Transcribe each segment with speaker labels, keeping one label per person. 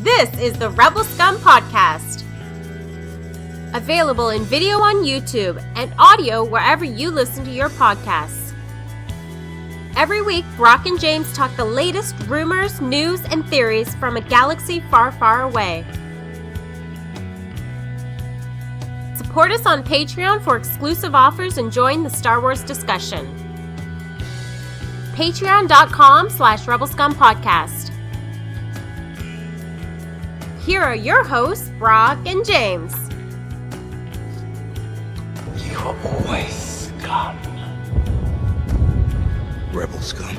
Speaker 1: This is the Rebel Scum Podcast. Available in video on YouTube and audio wherever you listen to your podcasts. Every week, Brock and James talk the latest rumors, news, and theories from a galaxy far, far away. Support us on Patreon for exclusive offers and join the Star Wars discussion. Patreon.com/Rebel Scum Podcast. Here are your hosts, Brock and James.
Speaker 2: You are always scum. Rebel scum.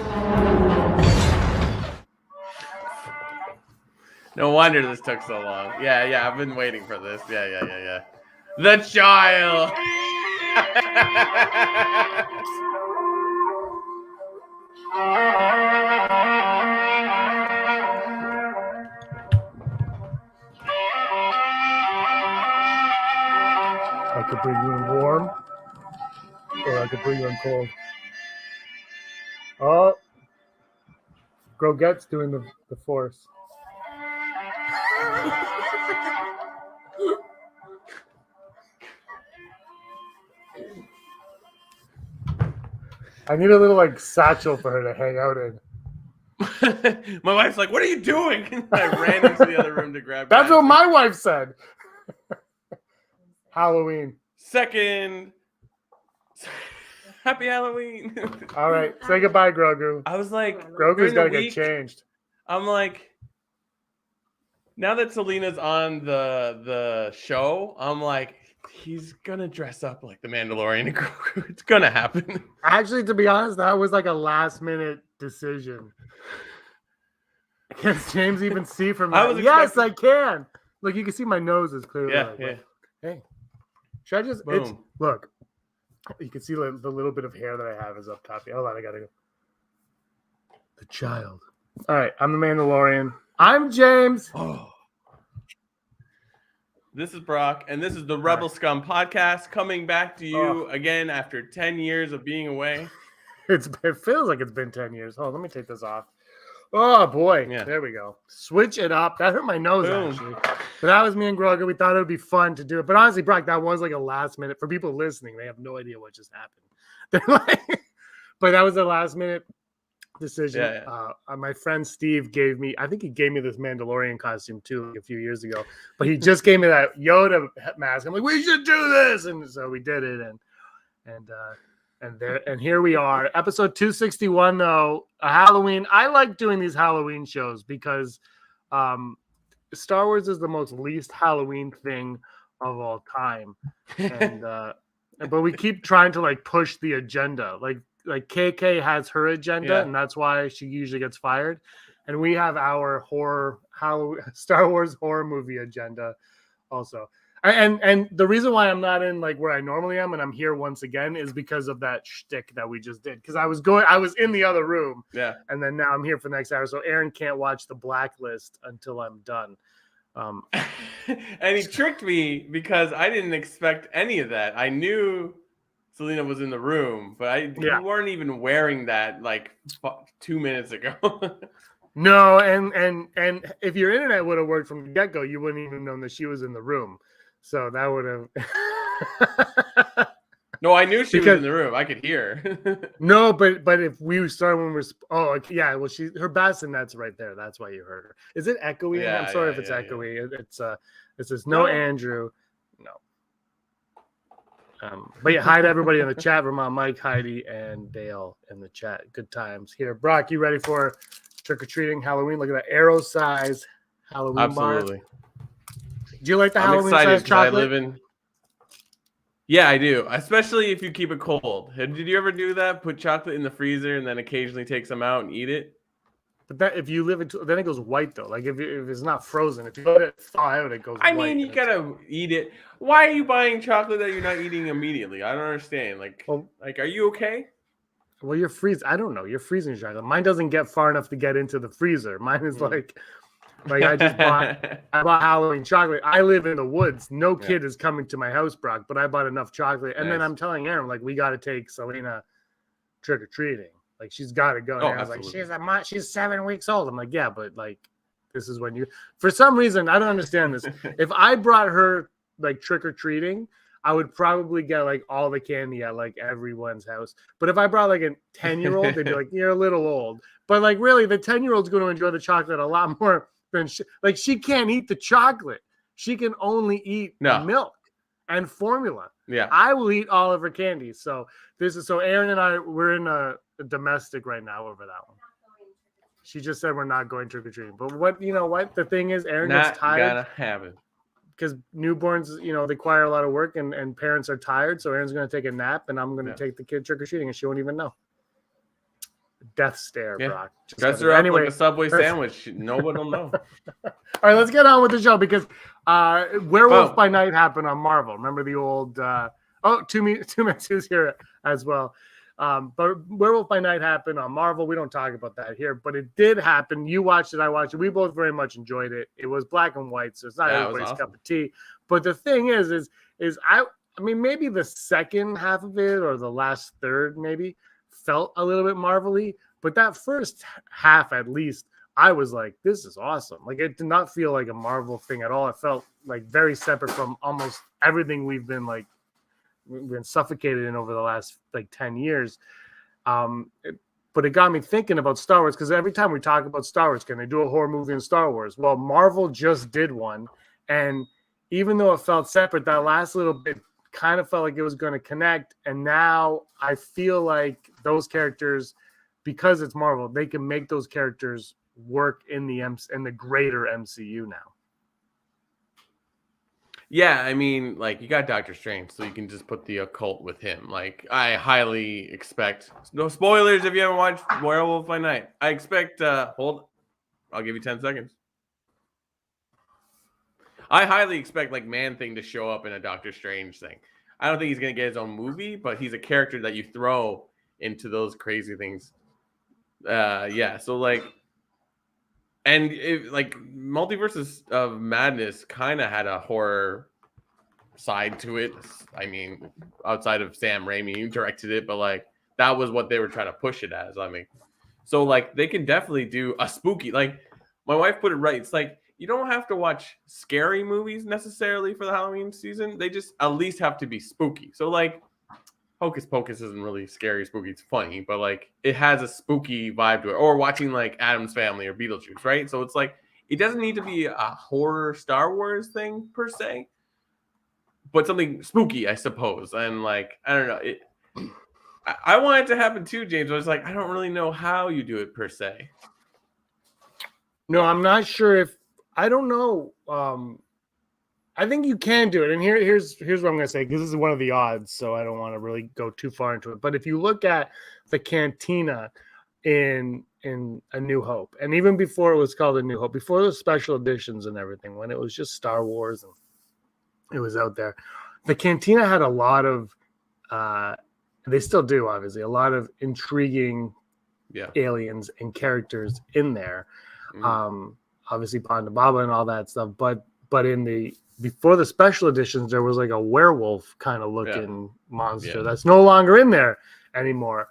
Speaker 3: No wonder this took so long. Yeah, I've been waiting for this. Yeah. The child!
Speaker 4: I could bring you in warm, or I could bring you in cold. Oh, Groget's doing the force. I need a little satchel for her to hang out in.
Speaker 3: My wife's like, "What are you doing?" I ran into the other room to grab.
Speaker 4: That's what my wife said. Halloween.
Speaker 3: Second. Happy Halloween.
Speaker 4: All right, say goodbye, Grogu.
Speaker 3: I was like,
Speaker 4: Grogu's got to
Speaker 3: during the
Speaker 4: get changed.
Speaker 3: I'm like, now that Selena's on the show, I'm like, he's gonna dress up like the Mandalorian and Grogu. It's gonna happen.
Speaker 4: Actually, to be honest, that was like a last-minute decision. Can James even see from that? Yes, I can. Look, you can see my nose is clearly.
Speaker 3: Yeah.
Speaker 4: Hey, should I just?
Speaker 3: Boom.
Speaker 4: Look. You can see the little bit of hair that I have is up top. Hold on, I gotta go. The child. All right, I'm the Mandalorian. I'm James.
Speaker 3: Oh. This is Brock, and this is the Rebel Scum Podcast coming back to you again after 10 years of being away.
Speaker 4: It feels like it's been 10 years. Hold on, let me take this off. Oh, boy.
Speaker 3: Yeah.
Speaker 4: There we go. Switch it up. That hurt my nose,
Speaker 3: Boom.
Speaker 4: actually. But that was me and Grogu. We thought it would be fun to do it. But honestly, Brock, that was like a last minute. For people listening, they have no idea what just happened. They're like, but that was a last minute decision.
Speaker 3: Yeah.
Speaker 4: My friend Steve gave me, I think he gave me this Mandalorian costume too a few years ago. But he just gave me that Yoda mask. I'm like, we should do this. And so we did it. And here we are, episode 261. Though Halloween. I like doing these Halloween shows because Star Wars is the most least Halloween thing of all time, and but we keep trying to push the agenda. Like KK has her agenda, and that's why she usually gets fired, and we have our Star Wars horror movie agenda also. And the reason why I'm not in where I normally am and I'm here once again is because of that shtick that we just did. Because I was in the other room. Yeah. And then now I'm here for the next hour. So Aaron can't watch the Blacklist until I'm done.
Speaker 3: And he tricked me because I didn't expect any of that. I knew Selena was in the room, but you weren't even wearing that 2 minutes ago.
Speaker 4: No, and if your internet would have worked from the get-go, you wouldn't even known that she was in the room. So that would have.
Speaker 3: No, I knew she was in the room. I could hear.
Speaker 4: No, but if we started when we're well, her bassinet's right there. That's why you heard her. Is it echoey?
Speaker 3: Yeah,
Speaker 4: I'm sorry if it's echoey. Yeah. It says no Andrew. No. But hi to everybody in the chat room. Mike, Heidi, and Dale in the chat. Good times here. Brock, you ready for trick or treating Halloween? Look at that arrow size Halloween
Speaker 3: Absolutely.
Speaker 4: bar. Do you like the Halloween size chocolate?
Speaker 3: Yeah, I do. Especially if you keep it cold. Did you ever do that? Put chocolate in the freezer and then occasionally take some out and eat it?
Speaker 4: But if you live it, then it goes white though. If it's not frozen, if you let it thaw out, it goes white.
Speaker 3: I mean, you gotta eat it. Why are you buying chocolate that you're not eating immediately? I don't understand. Are you okay?
Speaker 4: Well, you're freezing. I don't know. You're freezing chocolate. Mine doesn't get far enough to get into the freezer. Mine is I just bought Halloween chocolate. I live in the woods. No kid is coming to my house, Brock, but I bought enough chocolate. And then I'm telling Aaron, we got to take Selena trick-or-treating. She's got to go. And I was like, she's 7 weeks old. I'm like, yeah, but this is when you, for some reason, I don't understand this. If I brought her like trick-or-treating, I would probably get like all the candy at like everyone's house. But if I brought like a 10-year-old, they'd be like, you're a little old. But like really, the 10-year-old's going to enjoy the chocolate a lot more than she can't eat the chocolate. She can only eat milk and formula.
Speaker 3: Yeah.
Speaker 4: I will eat all of her candy. So Aaron and I, we're in a domestic right now over that one. She just said we're not going trick-or-treating. But the thing is, Aaron gets tired.
Speaker 3: Not gonna happen.
Speaker 4: Because newborns, they require a lot of work and parents are tired. So Aaron's going to take a nap and I'm going to take the kid trick-or-treating and she won't even know. Death stare, Brock.
Speaker 3: Dress her up like a Subway sandwich. No one will know.
Speaker 4: All right, let's get on with the show because Werewolf by Night happened on Marvel. Remember the old two minutes is here as well. But Werewolf by Night happened on Marvel. We don't talk about that here, but it did happen. You watched it, I watched it. We both very much enjoyed it. It was black and white, so it's not everybody's cup of tea. But the thing is I mean, maybe the second half of it or the last third maybe felt a little bit Marvel-y, but that first half at least, I was like, this is awesome. Like, it did not feel like a Marvel thing at all. It felt like very separate from almost everything we've been suffocated in over the last 10 years. But it got me thinking about Star Wars, because every time we talk about Star Wars, can they do a horror movie in Star Wars? Well, Marvel just did one. And even though it felt separate, that last little bit kind of felt like it was going to connect. And now I feel like those characters, because it's Marvel, they can make those characters work in the greater MCU now.
Speaker 3: Yeah, I mean, you got Doctor Strange, so you can just put the occult with him. I highly expect, no spoilers if you haven't watched Werewolf by Night. I expect, I'll give you 10 seconds. I highly expect Man-Thing to show up in a Doctor Strange thing. I don't think he's going to get his own movie, but he's a character that you throw into those crazy things. So and Multiverses of Madness kind of had a horror side to it. I mean, outside of Sam Raimi, who directed it, but that was what they were trying to push it as. I mean, so they can definitely do a spooky. My wife put it right. It's you don't have to watch scary movies necessarily for the Halloween season. They just at least have to be spooky. So Hocus Pocus isn't really scary, spooky. It's funny, but it has a spooky vibe to it. Or watching Addams Family or Beetlejuice, right? So it's it doesn't need to be a horror Star Wars thing per se, but something spooky, I suppose. And I don't know. I want it to happen too, James. I was I don't really know how you do it per se.
Speaker 4: No, I'm not sure if I don't know. I think you can do it. And here's what I'm going to say, because this is one of the odds, so I don't want to really go too far into it. But if you look at the cantina in A New Hope, and even before it was called A New Hope, before the special editions and everything, when it was just Star Wars and it was out there, the cantina had a lot of, they still do, obviously, a lot of intriguing aliens and characters in there. Mm-hmm. Obviously Ponda Baba and all that stuff, but in before the special editions, there was a werewolf kind of looking monster that's no longer in there anymore.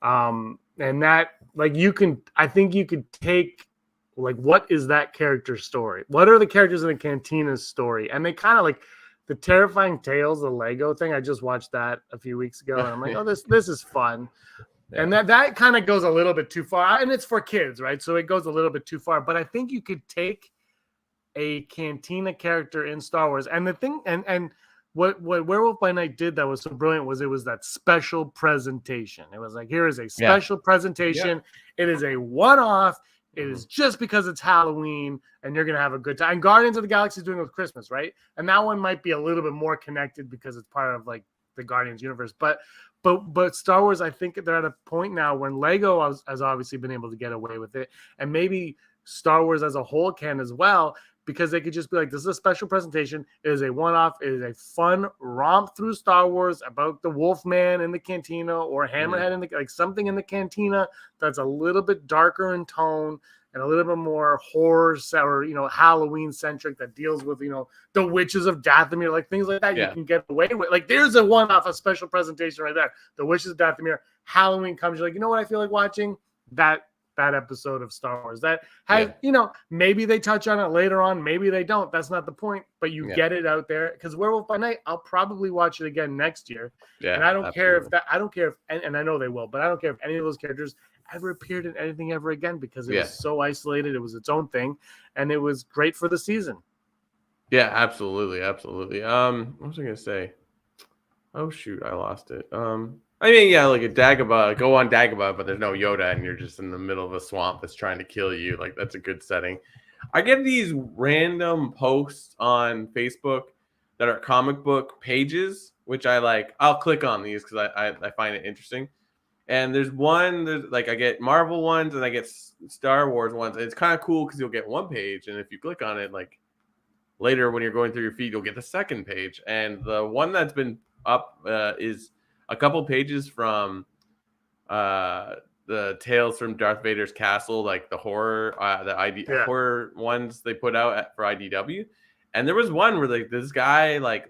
Speaker 4: And that I think you could take what is that character's story? What are the characters in the cantina's story? And they kind of the Terrifying Tales, the Lego thing. I just watched that a few weeks ago, and I'm like, oh, this is fun. Yeah. And that kind of goes a little bit too far, and it's for kids, right? So it goes a little bit too far. But I think you could take a cantina character in Star Wars, and the thing, and what Werewolf by Night did that was so brilliant was it was that special presentation. It was here is a special presentation. Yeah. It is a one-off. It is just because it's Halloween, and you're gonna have a good time. And Guardians of the Galaxy is doing it with Christmas, right? And that one might be a little bit more connected because it's part of the Guardians universe, but Star Wars, I think they're at a point now when Lego has obviously been able to get away with it, and maybe Star Wars as a whole can as well, because they could just be this is a special presentation. It is a one-off. It is a fun romp through Star Wars about the Wolfman in the cantina or Hammerhead in the something in the cantina that's a little bit darker in tone and a little bit more horror or Halloween centric, that deals with the witches of Dathomir, things like that. You can get away with. There's a one-off, a special presentation right there. The witches of Dathomir. Halloween comes, you're you know what I feel like watching? That that episode of Star Wars. That has, you know, maybe they touch on it later on, maybe they don't. That's not the point, but you get it out there. Because Werewolf by Night, I'll probably watch it again next year. Yeah, and I don't care if that, I don't care if, and I know they will, but I don't care if any of those characters ever appeared in anything ever again, because it was so isolated. It was its own thing, and it was great for the season.
Speaker 3: Yeah, absolutely. What was I gonna say? Oh shoot, I lost it. I mean, yeah, like a Dagobah, go on Dagobah, but there's no Yoda, and you're just in the middle of a swamp that's trying to kill you. Like, that's a good setting. I get these random posts on Facebook that are comic book pages, which I like. I'll click on these because I find it interesting. And there's like I get Marvel ones and I get Star Wars ones. And it's kind of cool because you'll get one page, and if you click on it, like later when you're going through your feed, you'll get the second page. And the one that's been up is a couple pages from the Tales from Darth Vader's Castle, like the horror, horror ones they put out for IDW. And there was one where like this guy like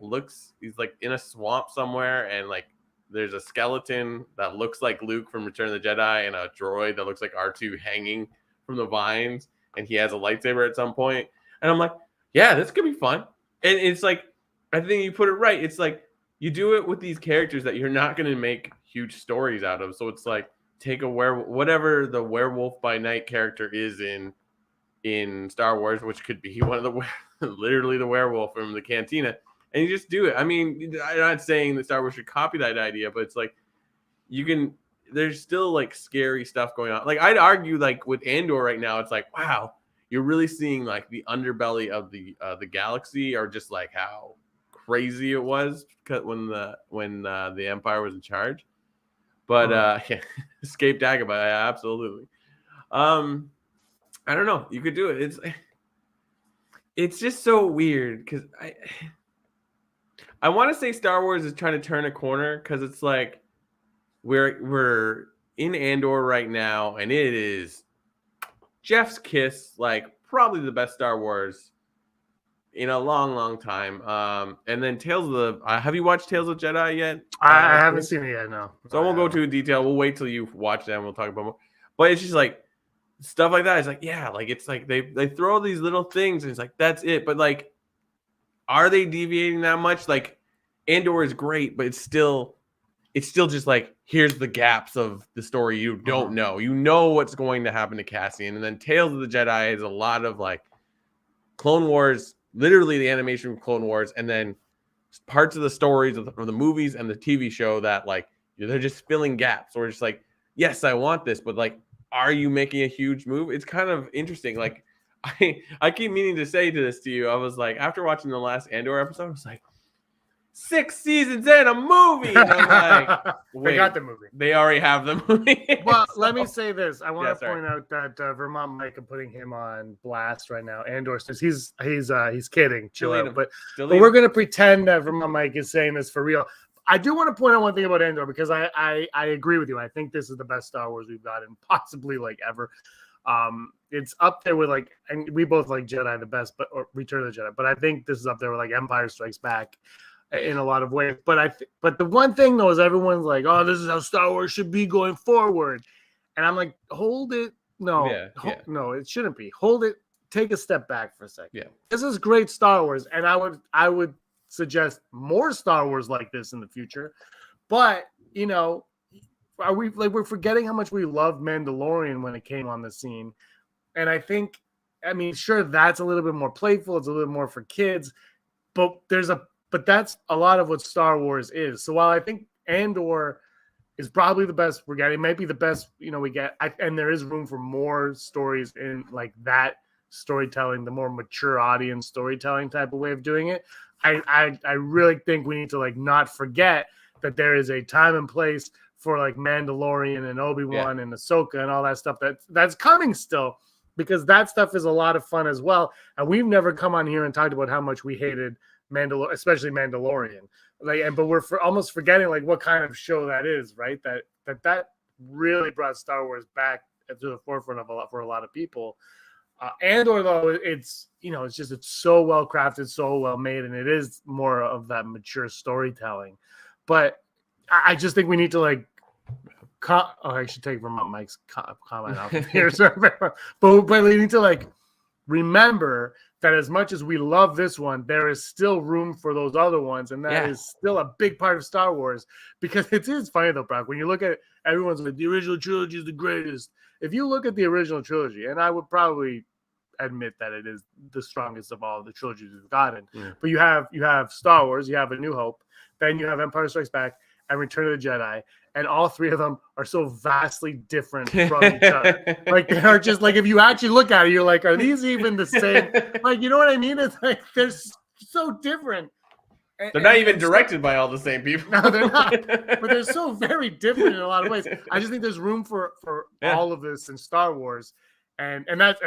Speaker 3: he's like in a swamp somewhere, and like there's a skeleton that looks like Luke from Return of the Jedi and a droid that looks like R2 hanging from the vines, and he has a lightsaber at some point. And I'm like, yeah, this could be fun. And it's like, I think you put it right. It's like you do it with these characters that you're not going to make huge stories out of. So it's like, take whatever the Werewolf by Night character is in Star Wars, which could be one of the literally the werewolf from the cantina, and you just do it. I mean, I'm not saying that Star Wars should copy that idea, but it's like there's still like scary stuff going on. Like I'd argue like with Andor right now, it's like, wow, you're really seeing like the underbelly of the galaxy, or just like how crazy it was when the Empire was in charge. But Escape Dagobah, absolutely. I don't know. You could do it. It's just so weird because I want to say Star Wars is trying to turn a corner, because it's like we're in Andor right now, and it is Jeff's kiss, like probably the best Star Wars in a long, long time. And then Tales of the have you watched Tales of Jedi yet?
Speaker 4: I haven't seen it yet, no.
Speaker 3: So I won't go too detail. We'll wait till you watch that and we'll talk about more. But it's just like stuff like that. It's like, yeah, like it's like they throw these little things and it's like that's it. But like, are they deviating that much? Like Andor is great, but it's still just like, here's the gaps of the story you don't know. You know what's going to happen to Cassian. And then Tales of the Jedi is a lot of like Clone Wars, literally the animation from Clone Wars, and then parts of the stories of the movies and the TV show that like they're just filling gaps. Or just like, yes, I want this, but like, are you making a huge move? It's kind of interesting. Like I keep meaning to say this to you. I was like, after watching the last Andor episode, I was like, 6 seasons in a movie. And I'm like, wait,
Speaker 4: they got the movie.
Speaker 3: They already have the movie.
Speaker 4: Well, let me say this. I want to point out that Vermont Mike, I'm putting him on blast right now. Andor says he's kidding. Chill out. But we're gonna pretend that Vermont Mike is saying this for real. I do want to point out one thing about Andor, because I agree with you. I think this is the best Star Wars we've gotten possibly like ever. It's up there with like, and we both like Jedi the best, or Return of the Jedi. But I think this is up there with like Empire Strikes Back in a lot of ways. But but the one thing though is everyone's like, oh, this is how Star Wars should be going forward, and I'm like, hold it, no, no, it shouldn't be. Hold it, take a step back for a second.
Speaker 3: Yeah,
Speaker 4: this is great Star Wars, and I would suggest more Star Wars like this in the future. But you know, we're forgetting how much we loved Mandalorian when it came on the scene, and I mean, sure, that's a little bit more playful, it's a little more for kids, but that's a lot of what Star Wars is. So while I think Andor is probably the best we're getting, it might be the best, you know, we get, and there is room for more stories in like that storytelling, the more mature audience storytelling type of way of doing it. I really think we need to like not forget that there is a time and place for like Mandalorian and Obi-Wan and Ahsoka and all that stuff that's coming still, because that stuff is a lot of fun as well. And we've never come on here and talked about how much we hated especially Mandalorian, but we're almost forgetting like what kind of show that is, right? That really brought Star Wars back to the forefront for a lot of people. Andor though, it's so well crafted, so well made, and it is more of that mature storytelling. But I just think we need to like I should take Vermont Mike's comment off of here. But we need to like remember that as much as we love this one, there is still room for those other ones, and that is still a big part of Star Wars. Because it is funny though, Brock, when you look at it, everyone's like, the original trilogy is the greatest. If you look at the original trilogy, and I would probably admit that it is the strongest of all the trilogies we've gotten, but you have Star Wars, you have A New Hope, then you have Empire Strikes Back and Return of the Jedi, and all three of them are so vastly different from each other. Like they are just like, if you actually look at it, you're like, are these even the same? Like, you know what I mean? It's like they're so different.
Speaker 3: They're not even directed by all the same people.
Speaker 4: No, they're not. But they're so very different in a lot of ways. I just think there's room for all of this in Star Wars. And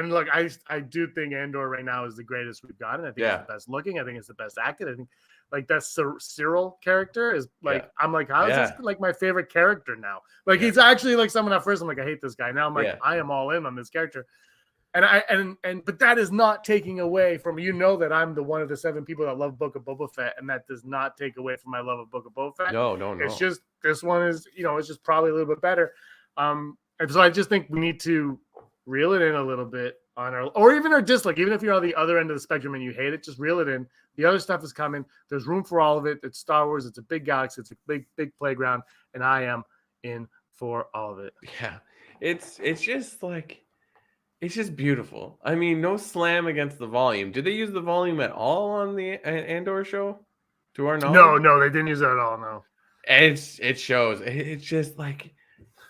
Speaker 4: look, I do think Andor right now is the greatest we've gotten. I think it's the best looking. I think it's the best acted. I think like that Cyril character is like, I'm like, how is this like my favorite character now? Like he's actually like someone at first I'm like, I hate this guy. Now I'm like, I am all in on this character. And but that is not taking away from, that I'm the one of the 7 people that love Book of Boba Fett, and that does not take away from my love of Book of Boba Fett.
Speaker 3: No.
Speaker 4: It's just this one is, it's just probably a little bit better. And so I just think we need to reel it in a little bit on or even our dislike. Even if you're on the other end of the spectrum and you hate it, just reel it in. The other stuff is coming. There's room for all of it. It's Star Wars. It's a big galaxy. It's a big playground, and I am in for all of it.
Speaker 3: Yeah, it's just like. It's just beautiful. I mean, no slam against the volume. Did they use the volume at all on the Andor show? To our knowledge?
Speaker 4: No, they didn't use it at all. No.
Speaker 3: It shows. It's just like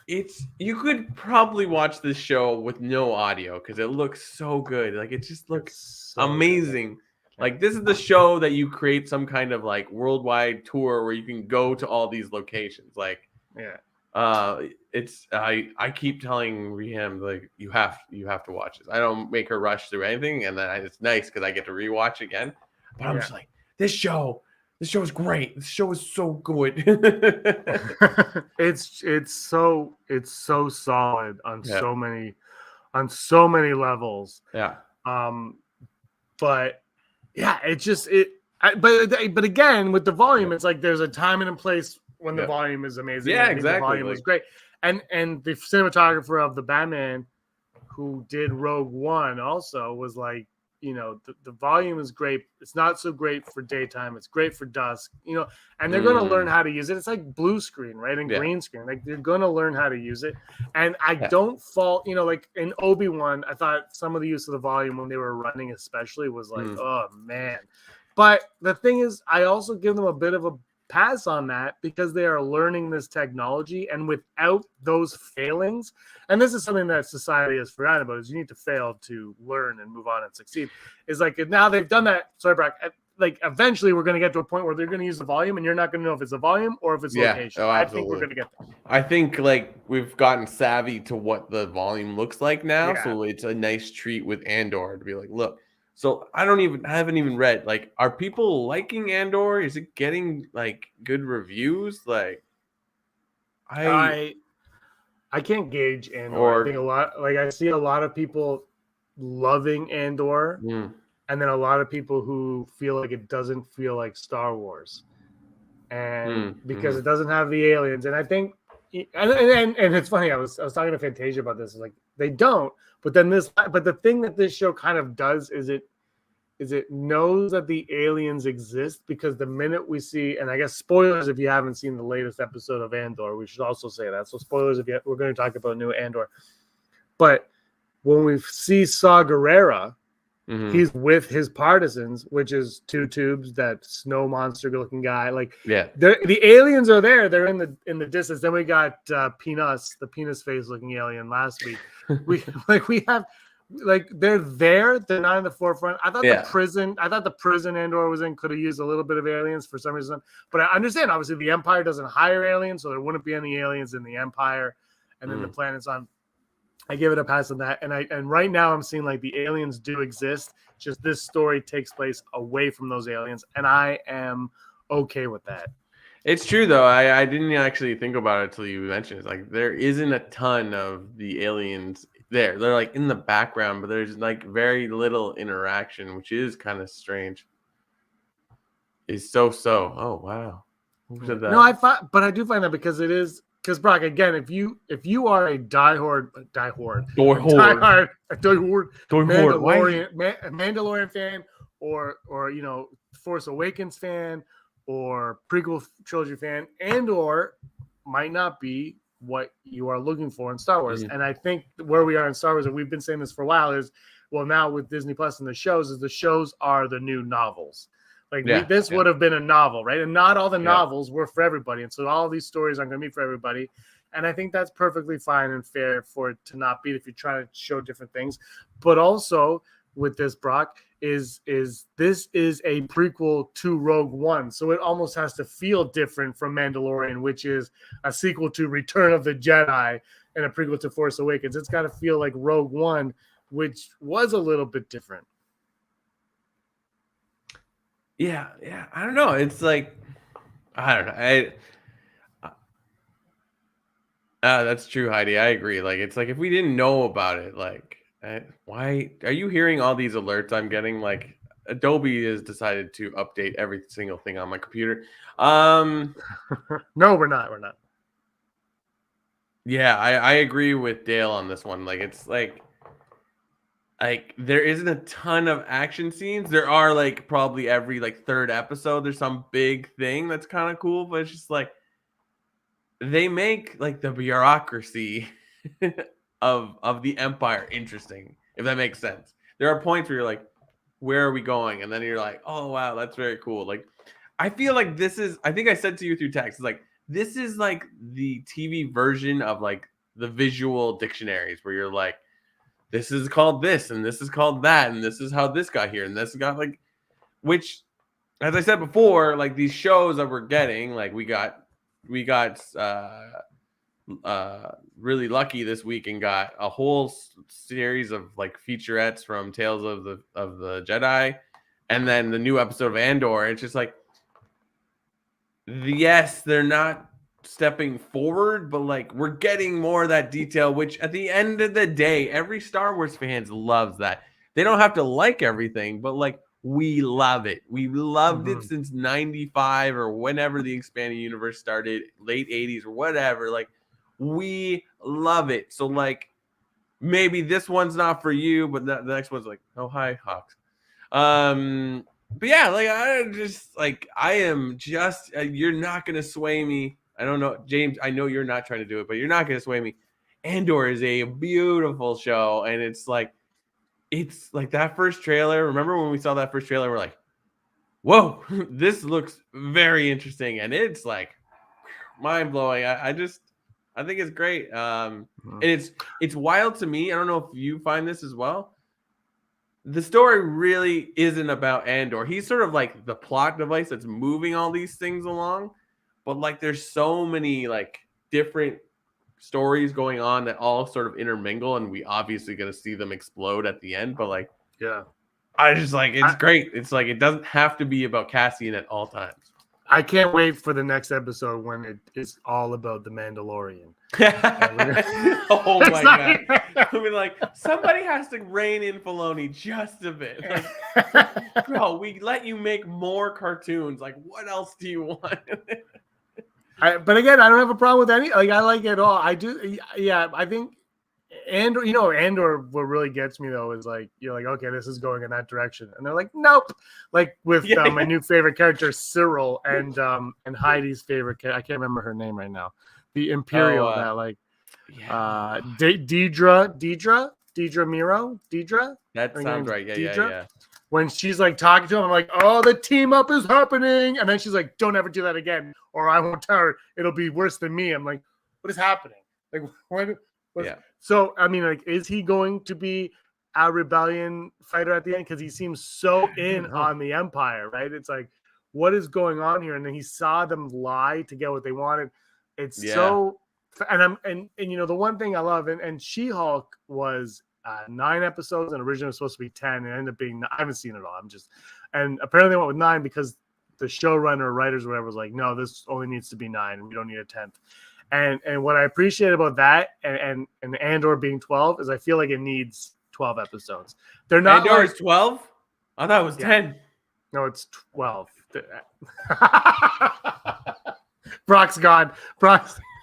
Speaker 3: you could probably watch this show with no audio because it looks so good. Like it just looks amazing. Good. Like this is the show that you create some kind of like worldwide tour where you can go to all these locations. Like I keep telling Reham like you have to watch this. I don't make her rush through anything, and then it's nice because I get to rewatch again. But I'm just like, this show is great. This show is so good.
Speaker 4: it's so solid on so many levels.
Speaker 3: Yeah.
Speaker 4: But yeah, but again with the volume, it's like there's a time and a place when the volume is amazing.
Speaker 3: Yeah, exactly.
Speaker 4: The volume is great. And the cinematographer of the Batman who did Rogue One also was like, the volume is great. It's not so great for daytime. It's great for dusk, and they're going to learn how to use it. It's like blue screen, right? And green screen. Like they're going to learn how to use it. And I don't fault, like in Obi-Wan, I thought some of the use of the volume when they were running especially was like, oh man. But the thing is, I also give them a bit of a pass on that because they are learning this technology, and without those failings, and this is something that society has forgotten about, is you need to fail to learn and move on and succeed. Is like now they've done that. Sorry, Brock. Like eventually we're going to get to a point where they're going to use the volume, and you're not going to know if it's a volume or if it's location.
Speaker 3: Oh,
Speaker 4: I think we're going to get there.
Speaker 3: I think like we've gotten savvy to what the volume looks like now, so it's a nice treat with Andor to be like, look. So I haven't even read, like, are people liking Andor? Is it getting like good reviews? Like
Speaker 4: I can't gauge Andor. I think I see a lot of people loving Andor, and then a lot of people who feel like it doesn't feel like Star Wars. And because it doesn't have the aliens. And I think and it's funny, I was talking to Fantasia about this. Like they don't. But the thing that this show kind of does is it knows that the aliens exist, because the minute we see, and I guess spoilers if you haven't seen the latest episode of Andor, we should also say that. So spoilers if we're going to talk about new Andor. But when we see Saw Gerrera, he's with his partisans, which is 2 tubes, that snow monster looking guy. Like the aliens are there. They're in the distance. Then we got Penis, the penis face looking alien last week. we have they're there. They're not in the forefront. I thought the prison Andor was in could have used a little bit of aliens for some reason. But I understand, obviously, the Empire doesn't hire aliens, so there wouldn't be any aliens in the Empire. And then the planet's on. I give it a pass on that. And right now I'm seeing like the aliens do exist. Just this story takes place away from those aliens, and I am okay with that.
Speaker 3: It's true though. I didn't actually think about it until you mentioned it. It's like there isn't a ton of the aliens there. They're like in the background, but there's like very little interaction, which is kind of strange. Is so. Oh wow. Who said that?
Speaker 4: No, but I do find that because it is because Brock, again, if you are a diehard Mandalorian fan, or Force Awakens fan, or prequel trilogy fan, and or might not be what you are looking for in Star Wars. And I think where we are in Star Wars, and we've been saying this for a while, is now with Disney Plus and the shows are the new novels. This would have been a novel, right? And not all the novels were for everybody. And so all these stories aren't going to be for everybody. And I think that's perfectly fine and fair for it to not be if you're trying to show different things. But also with this, Brock, this is a prequel to Rogue One. So it almost has to feel different from Mandalorian, which is a sequel to Return of the Jedi and a prequel to Force Awakens. It's got to feel like Rogue One, which was a little bit different.
Speaker 3: Yeah. I don't know. It's like, I don't know. That's true, Heidi. I agree. Like, it's like if we didn't know about it, like, why are you hearing all these alerts I'm getting? Like, Adobe has decided to update every single thing on my computer.
Speaker 4: No, we're not.
Speaker 3: Yeah, I agree with Dale on this one. Like, it's like there isn't a ton of action scenes. There are like probably every third episode there's some big thing that's kind of cool, but it's just like they make like the bureaucracy of the Empire interesting, if that makes sense. There are points where you're like, where are we going? And then you're like, oh wow, that's very cool. Like, I feel like this is, I think I said to you through text, it's like this is like the TV version of like the visual dictionaries where you're like, this is called this, and this is called that, and this is how this got here, and this got like, which, as I said before, like these shows that we're getting, like we got really lucky this week and got a whole series of like featurettes from Tales of the Jedi, and then the new episode of Andor. It's just like, yes, they're not stepping forward, but like we're getting more of that detail, which at the end of the day, every Star Wars fans loves that. They don't have to like everything, but like we love it. We loved it since 95 or whenever the expanded universe started, late 80s or whatever. Like, we love it. So like maybe this one's not for you, but the next one's like, oh hi Hawks. But yeah, like I am just you're not gonna sway me. I don't know, James, I know you're not trying to do it, but you're not going to sway me. Andor is a beautiful show, and it's like that first trailer. Remember when we saw that first trailer, we're like, whoa, this looks very interesting, and it's like mind-blowing. I think it's great. And it's wild to me. I don't know if you find this as well. The story really isn't about Andor. He's sort of like the plot device that's moving all these things along. But like, there's so many like different stories going on that all sort of intermingle, and we obviously going to see them explode at the end. But like,
Speaker 4: yeah,
Speaker 3: I just like it's great. It's like it doesn't have to be about Cassian at all times.
Speaker 4: I can't wait for the next episode when it is all about the Mandalorian.
Speaker 3: Oh my god! I mean, like somebody has to rein in Filoni just a bit. Like, bro, we let you make more cartoons. Like, what else do you want?
Speaker 4: But again, I don't have a problem with any. Like, I like it all. I do. Yeah, I think Andor. Andor. What really gets me though is like you're like, okay, this is going in that direction, and they're like, nope. Like with my new favorite character, Cyril, and Heidi's favorite. I can't remember her name right now. The Imperial. Deidre Miro.
Speaker 3: That sounds right. Yeah.
Speaker 4: When she's like talking to him, I'm like, oh, the team up is happening. And then she's like, don't ever do that again, or I won't tell her. It'll be worse than me. I'm like, what is happening? Like, what? Yeah. So, I mean, like, is he going to be a rebellion fighter at the end? Because he seems so in on the Empire, right? It's like, what is going on here? And then he saw them lie to get what they wanted. It's so, and the one thing I love, and She-Hulk was 9 episodes, and originally it was supposed to be 10, and it ended up being, I haven't seen it all. And apparently they went with 9 because the showrunner or writers or whatever was like, no, this only needs to be 9. We don't need a 10th. And what I appreciate about that and Andor being 12 is I feel like it needs 12 episodes. They're not.
Speaker 3: Andor is 12? I thought it was 10.
Speaker 4: No, it's 12. Brock's gone.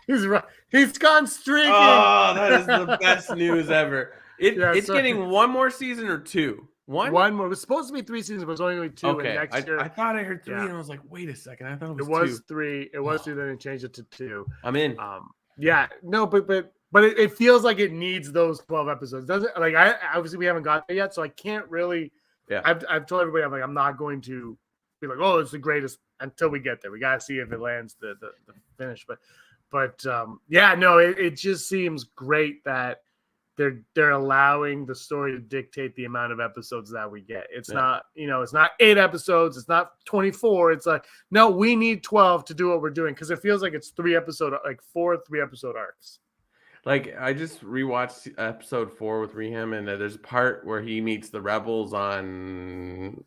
Speaker 4: He's gone streaking.
Speaker 3: Oh, that is the best news ever.
Speaker 4: Yeah,
Speaker 3: It's
Speaker 4: so-
Speaker 3: getting one more season or two.
Speaker 4: One more. It was supposed to be 3 seasons, but it's only going to be 2.
Speaker 3: Okay,
Speaker 4: And next year,
Speaker 3: I thought I heard 3,
Speaker 4: Yeah.
Speaker 3: and I was like, wait a second, I thought it
Speaker 4: it
Speaker 3: was,
Speaker 4: was
Speaker 3: 2.
Speaker 4: 3. It was 2. Then they changed it to 2.
Speaker 3: I'm in.
Speaker 4: Yeah, no, but it feels like it needs those 12 episodes. Doesn't like I obviously we haven't got there yet, so I can't really.
Speaker 3: Yeah.
Speaker 4: I've told everybody I'm not going to be like, oh, it's the greatest until we get there. We gotta see if it lands the finish. But yeah, no, it just seems great that they're allowing the story to dictate the amount of episodes that we get. It's not, it's not 8 episodes, it's not 24. It's like, no, we need 12 to do what we're doing, because it feels like it's 4 3-episode arcs.
Speaker 3: Like, I just rewatched episode 4 with Reham, and there's a part where he meets the rebels on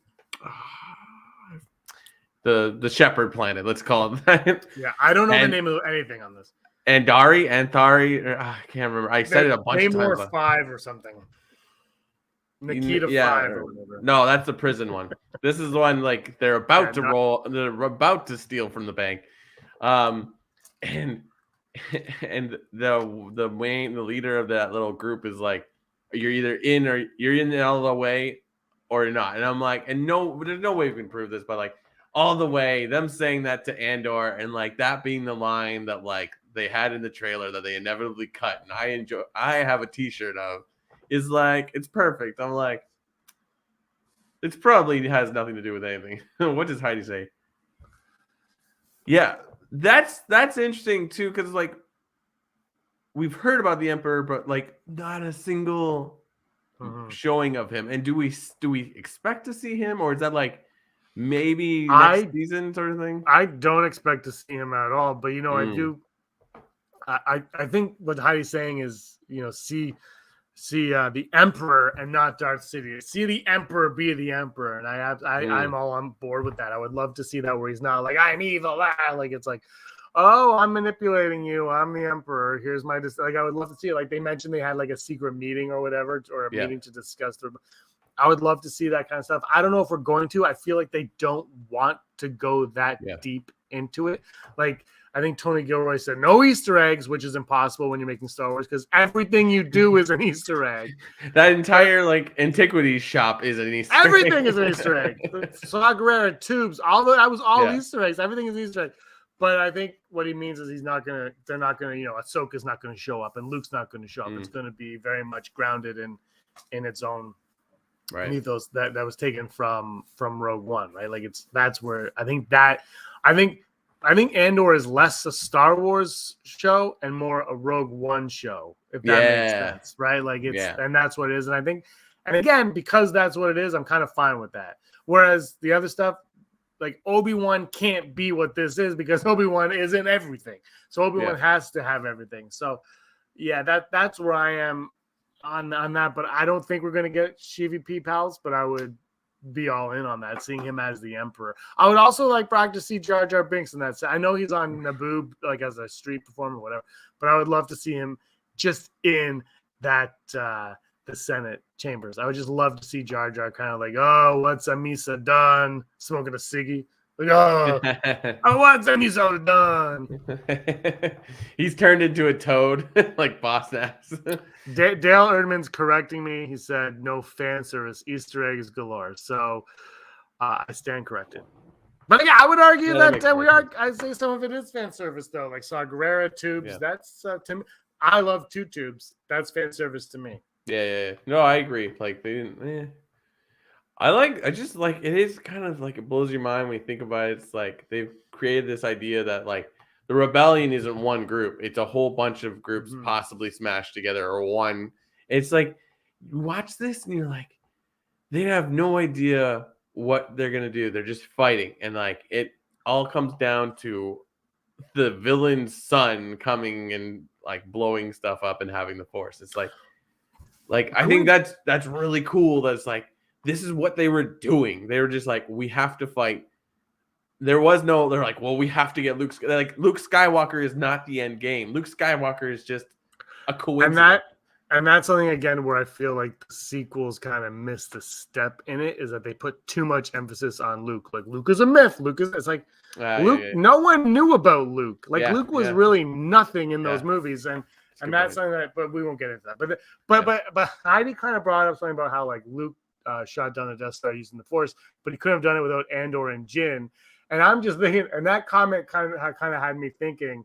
Speaker 3: the Shepherd planet. Let's call it that.
Speaker 4: Yeah, I don't know the name of anything on this.
Speaker 3: Anthari, I can't remember. I said it a bunch of times.
Speaker 4: Namor 5 or something. Nikita 5 or whatever.
Speaker 3: No, that's the prison one. This is the one like they're about to roll. They're about to steal from the bank, and the leader of that little group is like, you're either in or you're in all the way or you're not. And I'm like, and no, there's no way we can prove this, but like all the way, them saying that to Andor and like that being the line that like they had in the trailer that they inevitably cut, and I have a t-shirt of, is like, it's perfect. I'm like, it's probably has nothing to do with anything. What does Heidi say? Yeah, that's interesting too, because like we've heard about the Emperor, but like not a single showing of him. And do we expect to see him, or is that like maybe next season sort of thing?
Speaker 4: I don't expect to see him at all, but I do. I think what Heidi's saying is, see the Emperor and not Darth Sidious. See the Emperor be the Emperor, and I'm all on board with that. I would love to see that where he's not like, I'm evil, like it's like, oh, I'm manipulating you, I'm the Emperor. Here's my like. I would love to see it. Like they mentioned, they had like a secret meeting or whatever, or a meeting to discuss. I would love to see that kind of stuff. I don't know if we're going to. I feel like they don't want to go that deep into it. Like, I think Tony Gilroy said no Easter eggs, which is impossible when you're making Star Wars, because everything you do is an Easter egg.
Speaker 3: That entire like antiquities shop is an Easter egg.
Speaker 4: Everything is an Easter egg. Saw Gerrera tubes, that was all Easter eggs. Everything is Easter egg. But I think what he means is they're not gonna, Ahsoka's not gonna show up and Luke's not gonna show up. It's gonna be very much grounded in its own ethos that was taken from Rogue One, right? Like that's where I think Andor is less a Star Wars show and more a Rogue One show, if that makes sense, right? Like and that's what it is. And I think, and again, because that's what it is, I'm kind of fine with that. Whereas the other stuff, like Obi-Wan can't be what this is because Obi-Wan isn't everything. So Obi-Wan has to have everything. So yeah, that's where I am on that. But I don't think we're going to get CVP pals, but I would be all in on that, seeing him as the Emperor. I would also like Brock to see Jar Jar Binks in that. I know he's on Naboo like as a street performer or whatever, but I would love to see him just in that the Senate chambers. I would just love to see Jar Jar kind of like, oh, what's Amisa done? Smoking a ciggy. Like, oh, what's Amisa done?
Speaker 3: He's turned into a toad, like Boss Nass.
Speaker 4: Dale Erdman's correcting me. He said no fan service, Easter eggs galore. So I stand corrected. But yeah, I would argue that I say some of it is fan service though. Like Saw Gerrera tubes. That's to me. I love 2 tubes. That's fan service to me.
Speaker 3: Yeah. No, I agree. Like they didn't. I just like it is kind of like it blows your mind when you think about it. It's like they've created this idea that like the rebellion isn't one group; it's a whole bunch of groups possibly smashed together or one. It's like you watch this and you're like, they have no idea what they're gonna do. They're just fighting, and like it all comes down to the villain's son coming and like blowing stuff up and having the Force. It's like I think that's really cool. That's like. This is what they were doing. They were just like, we have to fight. They're like, well, we have to get Luke. Like, Luke Skywalker is not the end game. Luke Skywalker is just a coincidence.
Speaker 4: And that's something, again, where I feel like the sequels kind of missed the step in it, is that they put too much emphasis on Luke. Like, Luke is a myth. It's like, Luke, no one knew about Luke. Like, Luke was really nothing in those movies. And that's something that, but we won't get into that. But Heidi kind of brought up something about how, like, Luke shot down the Death Star using the Force, but he couldn't have done it without Andor and Jin. And I'm just thinking, and that comment kind of had me thinking,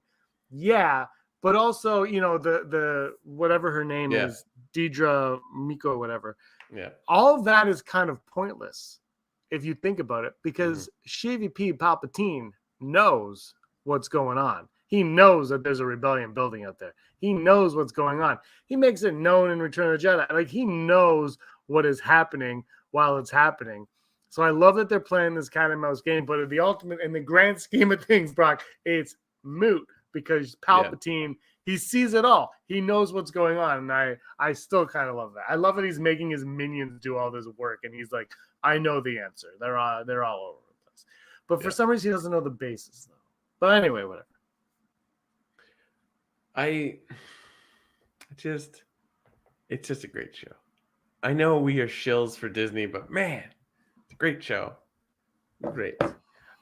Speaker 4: yeah, but also, the whatever her name is, Deidre Miko, whatever.
Speaker 3: Yeah.
Speaker 4: All of that is kind of pointless if you think about it, because CVP Palpatine knows what's going on. He knows that there's a rebellion building out there. He knows what's going on. He makes it known in Return of the Jedi. Like, he knows what is happening while it's happening. So I love that they're playing this cat and mouse game, but in the grand scheme of things, Brock, it's moot. Because Palpatine, he sees it all. He knows what's going on. And I still kind of love that. I love that he's making his minions do all this work. And he's like, I know the answer. They're all over the place. But for some reason, he doesn't know the basis, though. But anyway, whatever.
Speaker 3: It's just a great show. I know we are shills for Disney, but man, it's a great show. Great.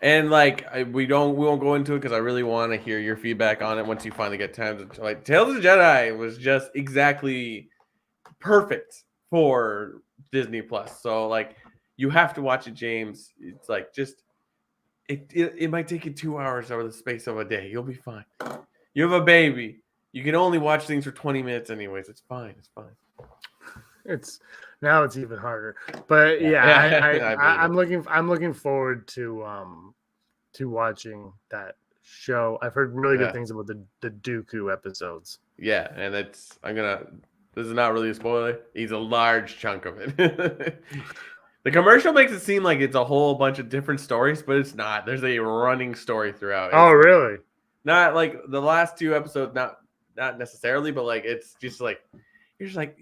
Speaker 3: And like we won't go into it because I really want to hear your feedback on it once you finally get time to like. Tales of the Jedi was just exactly perfect for Disney Plus. So like you have to watch it, James. It's like just it might take you 2 hours over the space of a day. You'll be fine. You have a baby. You can only watch things for 20 minutes anyways. It's fine. It's fine.
Speaker 4: It's even harder, but I'm looking forward to watching that show. I've heard really good things about the Dooku episodes.
Speaker 3: Yeah, and this is not really a spoiler. He's a large chunk of it. The commercial makes it seem like it's a whole bunch of different stories, but it's not. There's a running story throughout.
Speaker 4: Oh, really?
Speaker 3: Not like the last 2 episodes, not necessarily, but like it's just like you're just like,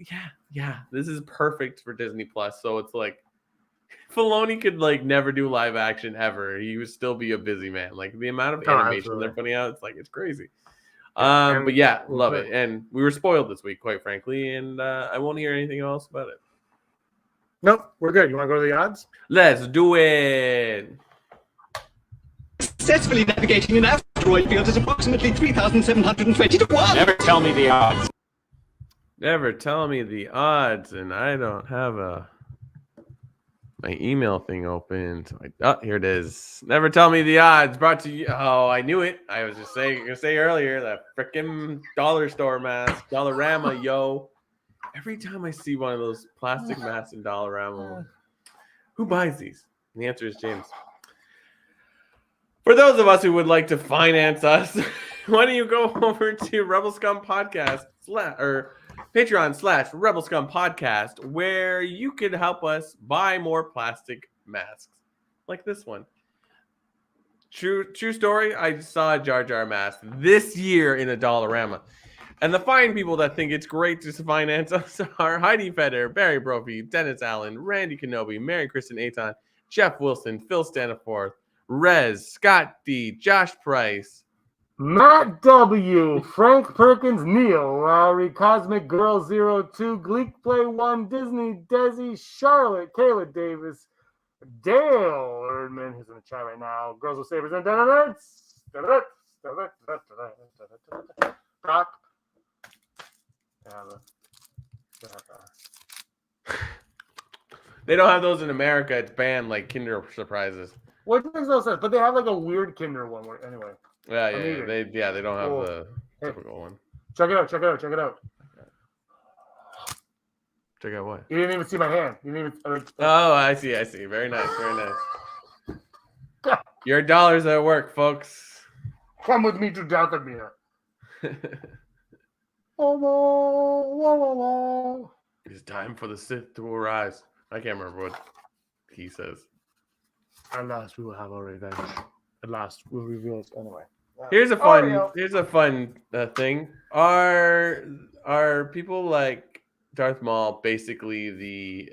Speaker 3: yeah, this is perfect for Disney Plus. So it's like Filoni could like never do live action ever. He would still be a busy man. Like the amount of animation they're putting out, it's crazy. But yeah, love it. And we were spoiled this week, quite frankly, and I won't hear anything else about it.
Speaker 4: Nope, we're good. You want to go to the odds?
Speaker 3: Let's do it.
Speaker 5: Successfully navigating an asteroid field is approximately 3,720 to 1.
Speaker 2: Never tell me the odds.
Speaker 3: Never tell me the odds, and I don't have my email thing open. So here it is. Never tell me the odds. Brought to you. Oh, I knew it. I was just gonna say earlier that freaking dollar store mask, Dollarama, yo. Every time I see one of those plastic masks in Dollarama, who buys these? And the answer is James. For those of us who would like to finance us, why don't you go over to Rebel Scum Podcast or Patreon/Rebel Scum Podcast, where you could help us buy more plastic masks like this one. True story. I saw a Jar Jar mask this year in a Dollarama. And the fine people that think it's great to finance us are Heidi Feder, Barry Brophy, Dennis Allen, Randy Kenobi, Mary Kristen Aton, Jeff Wilson, Phil Staniforth, Rez, Scott D, Josh Price,
Speaker 4: Matt W, Frank Perkins, Neil Lowry, Cosmic Girl 02, Gleek Play 1, Disney, Desi, Charlotte, Kayla Davis, Dale Erdman, who's in the chat right now, Girls with Sabers, and Brock.
Speaker 3: They don't have those in America. It's banned like Kinder Surprises.
Speaker 4: What makes no sense? But they have like a weird Kinder one. Anyway.
Speaker 3: Yeah. They don't have the typical one.
Speaker 4: Check it out. Check out what? You didn't even see my hand. You didn't even.
Speaker 3: Oh, I see. Very nice. Your dollars at work, folks.
Speaker 4: Come with me to Dathomir.
Speaker 3: It's time for the Sith to arise. I can't remember what he says.
Speaker 4: At last, we will have our revenge. At last, we'll reveal it anyway.
Speaker 3: Here's a fun thing. Are people like Darth Maul basically the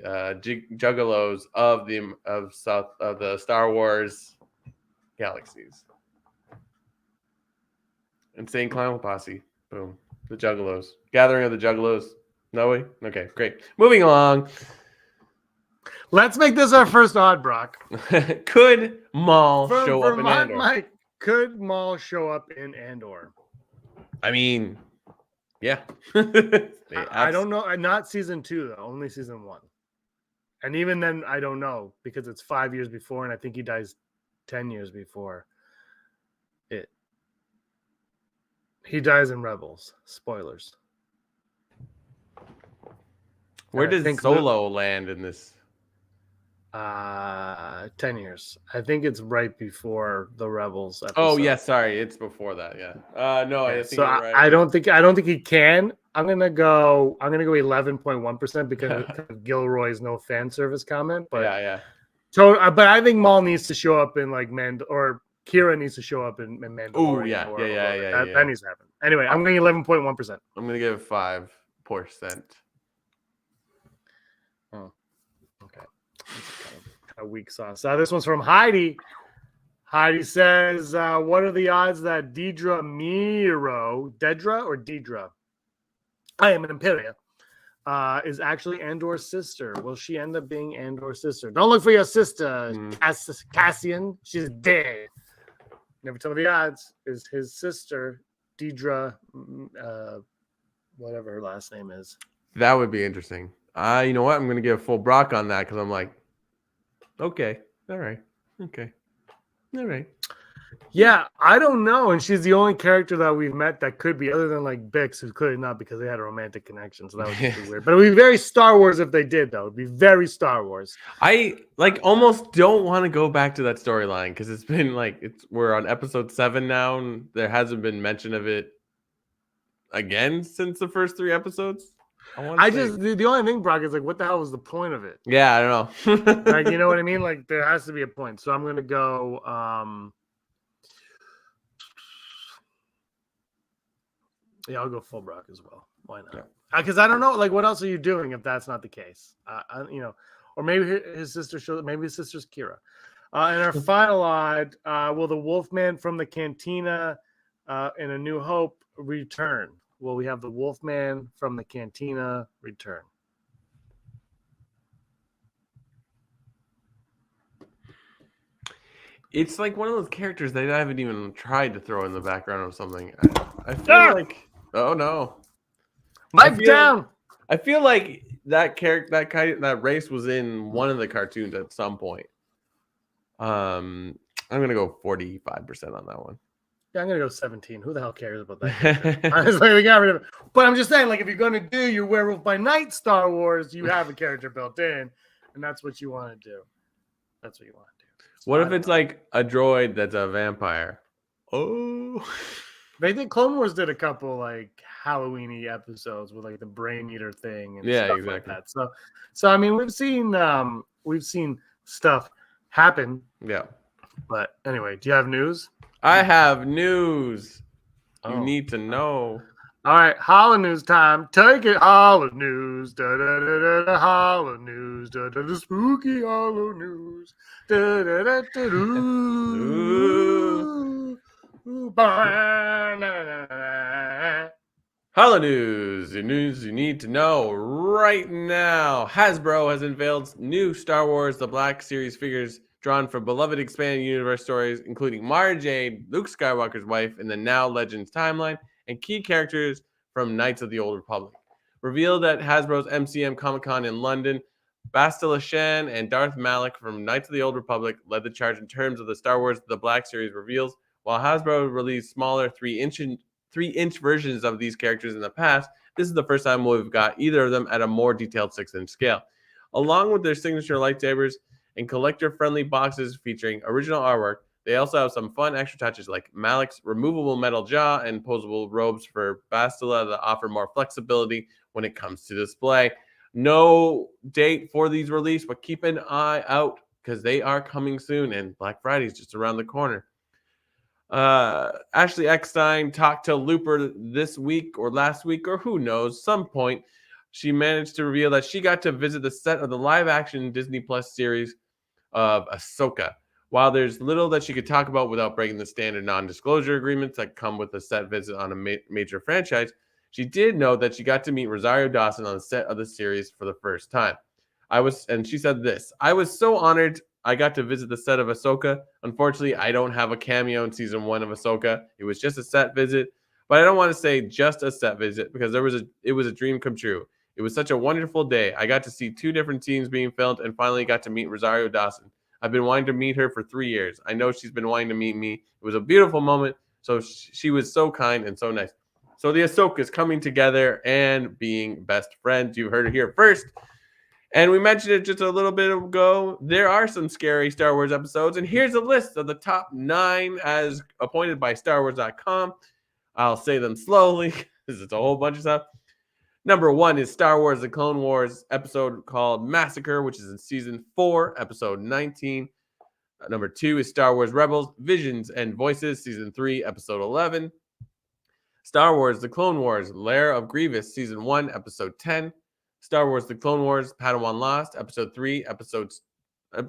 Speaker 3: juggalos of the Star Wars galaxies? Insane Clown Posse. Boom. The Juggalos. Gathering of the Juggalos. No way? Okay, great. Moving along.
Speaker 4: Let's make this our first odd, Brock.
Speaker 3: Could Maul show up in
Speaker 4: Vermont
Speaker 3: Andor?
Speaker 4: Mike, could Maul show up in Andor?
Speaker 3: I mean, yeah.
Speaker 4: I don't know. Not season 2 though. Only season 1. And even then, I don't know because it's 5 years before, and I think he dies 10 years before it. He dies in Rebels. Spoilers.
Speaker 3: Where does Solo land in this?
Speaker 4: 10 years. I think it's right before the Rebels episode.
Speaker 3: Oh yeah, sorry, it's before that. Yeah. No, I think
Speaker 4: so
Speaker 3: you're right.
Speaker 4: I don't think he can. I'm gonna go 11.1% because of Gilroy's no fan service comment. But
Speaker 3: yeah.
Speaker 4: So, but I think Maul needs to show up in like or Kira needs to show up in Mandalorian.
Speaker 3: Oh yeah.
Speaker 4: That needs to happen. Anyway, I'm going 11.1%.
Speaker 3: I'm gonna give it 5%.
Speaker 4: Oh, okay. A weak sauce. This one's from Heidi. Heidi says, "What are the odds that Dedra? I am an Imperia. Is actually Andor's sister. Will she end up being Andor's sister? Don't look for your sister, Cassian. She's dead. Never tell me the odds. Is his sister, Dedra, whatever her last name is.
Speaker 3: That would be interesting. You know what? I'm going to give full Brock on that because I'm like, okay. All right. Okay. All right.
Speaker 4: Yeah, I don't know. And she's the only character that we've met that could be, other than like Bix, who clearly not because they had a romantic connection. So that would be weird. But it would be very Star Wars if they did, though. It would be very Star Wars.
Speaker 3: I almost don't want to go back to that storyline because it's been we're on episode 7 now, and there hasn't been mention of it again since the first 3 episodes.
Speaker 4: The only thing, Brock, is like, what the hell was the point of it?
Speaker 3: Yeah, I don't know.
Speaker 4: Like, you know what I mean? Like, there has to be a point. So I'm gonna go. Yeah, I'll go full Brock as well. Why not? Because I don't know. Like, what else are you doing if that's not the case? Or maybe his sister shows. Maybe his sister's Kira. And our final odd: will the Wolfman from the Cantina in A New Hope return? Will we have the Wolfman from the Cantina return?
Speaker 3: It's like one of those characters that I haven't even tried to throw in the background or something. I feel like, oh no,
Speaker 4: Mike down.
Speaker 3: I feel like that character, that race was in one of the cartoons at some point. I'm gonna go 45% on that one.
Speaker 4: Yeah, I'm gonna go 17. Who the hell cares about that? Honestly, we got rid of it. But I'm just saying, like, if you're gonna do your Werewolf by Night Star Wars, you have a character built in, and that's what you want to do. That's what you want to do. So
Speaker 3: what if it's like a droid that's a vampire? Oh,
Speaker 4: they think Clone Wars did a couple like Halloween-y episodes with like the Brain Eater thing and stuff like that. So I mean, we've seen stuff happen.
Speaker 3: Yeah.
Speaker 4: But anyway, do you have news?
Speaker 3: I have news. You need to know.
Speaker 4: All right, Hollow News time. Take it, Hollow News. Da da da da da. Hollow News. Da da da. Spooky Hollow News. Da da da da.
Speaker 3: Hollow News. The news you need to know right now. Hasbro has unveiled new Star Wars The Black Series figures drawn from beloved expanded universe stories, including Mara Jade, Luke Skywalker's wife in the Now Legends timeline, and key characters from Knights of the Old Republic. Revealed at Hasbro's MCM Comic-Con in London, Bastila Shan and Darth Malak from Knights of the Old Republic led the charge in terms of the Star Wars The Black Series reveals. While Hasbro released smaller 3-inch versions of these characters in the past, this is the first time we've got either of them at a more detailed 6-inch scale. Along with their signature lightsabers and collector-friendly boxes featuring original artwork, they also have some fun extra touches like Malak's removable metal jaw and posable robes for Bastila that offer more flexibility when it comes to display. No date for these release, but keep an eye out because they are coming soon, and Black Friday is just around the corner. Ashley Eckstein talked to Looper this week or last week or who knows, some point. She managed to reveal that she got to visit the set of the live-action Disney Plus series of Ahsoka. While there's little that she could talk about without breaking the standard non-disclosure agreements that come with a set visit on a major franchise, she did note that she got to meet Rosario Dawson on the set of the series for the first time. And she said this, I was so honored I got to visit the set of Ahsoka. Unfortunately, I don't have a cameo in season 1 of Ahsoka. It was just a set visit, but I don't want to say just a set visit because it was a dream come true. It was such a wonderful day. I got to see 2 different scenes being filmed and finally got to meet Rosario Dawson. I've been wanting to meet her for 3 years. I know she's been wanting to meet me. It was a beautiful moment. So she was so kind and so nice. So the Ahsokas coming together and being best friends. You heard it here first. And we mentioned it just a little bit ago. There are some scary Star Wars episodes. And here's a list of the top 9 as appointed by StarWars.com. I'll say them slowly because it's a whole bunch of stuff. Number 1 is Star Wars The Clone Wars episode called Massacre, which is in season 4, episode 19. Number 2 is Star Wars Rebels, Visions and Voices, season 3, episode 11. Star Wars The Clone Wars, Lair of Grievous, season 1, episode 10. Star Wars The Clone Wars, Padawan Lost,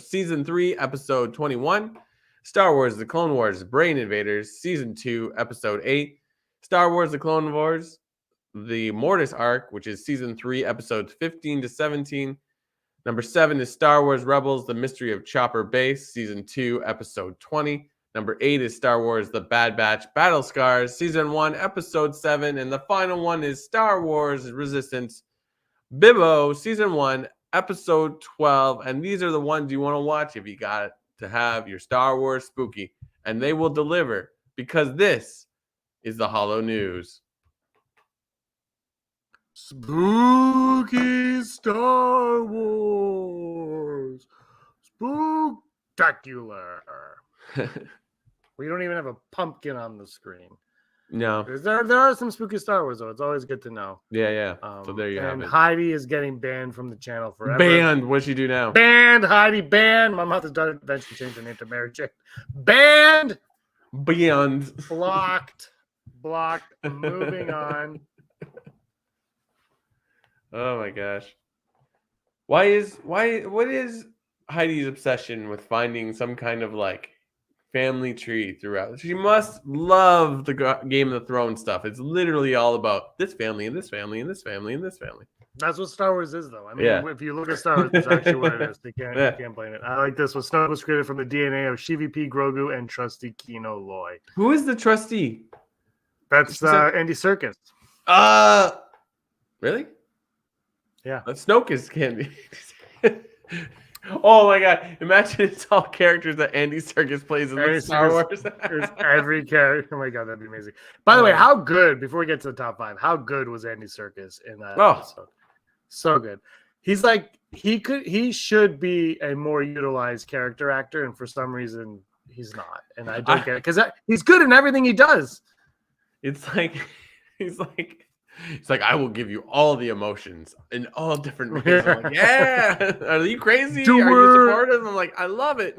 Speaker 3: season 3, episode 21. Star Wars The Clone Wars, Brain Invaders, season 2, episode 8. Star Wars The Clone Wars, The Mortis Arc, which is season 3, episodes 15 to 17. Number 7 is Star Wars Rebels, The Mystery of Chopper Base, season 2, episode 20. Number 8 is Star Wars The Bad Batch, Battle Scars, season 1, episode 7. And the final one is Star Wars Resistance, Bibbo, season 1, episode 12. And these are the ones you want to watch if you got to have your Star Wars spooky. And they will deliver because this is the Hollow News.
Speaker 4: Spooky Star Wars. Spooktacular. We don't even have a pumpkin on the screen.
Speaker 3: No.
Speaker 4: There are some spooky Star Wars, though. It's always good to know.
Speaker 3: Yeah. So there you have
Speaker 4: and
Speaker 3: it.
Speaker 4: Heidi is getting banned from the channel forever.
Speaker 3: Banned. What'd she do now?
Speaker 4: Banned, Heidi, banned. My mouth has done eventually changed her name to Mary Jane. Banned.
Speaker 3: Banned.
Speaker 4: Blocked. Moving on.
Speaker 3: Oh my gosh. What is Heidi's obsession with finding some kind of like family tree throughout? She must love the Game of Thrones stuff. It's literally all about this family and this family and this family and this family.
Speaker 4: That's what Star Wars is, though. I mean, if you look at Star Wars, it's actually what it is. You can't blame it. I like this one. Snoke was created from the DNA of Shivi P. Grogu and Trusty Kino Loy.
Speaker 3: Who is the trustee?
Speaker 4: That's Andy Serkis.
Speaker 3: Really?
Speaker 4: Yeah.
Speaker 3: Snoke is candy. Oh my god! Imagine it's all characters that Andy Serkis plays in the Star Wars.
Speaker 4: There's every character. Oh my god, that'd be amazing. By the way, how good? Before we get to the top 5, how good was Andy Serkis in that episode? So good. He's like he should be a more utilized character actor, and for some reason he's not. And I don't get it because he's good in everything he does.
Speaker 3: It's like he's like, I will give you all the emotions in all different ways. I'm like, yeah. Are you crazy? Are you supportive? I'm like, I love it.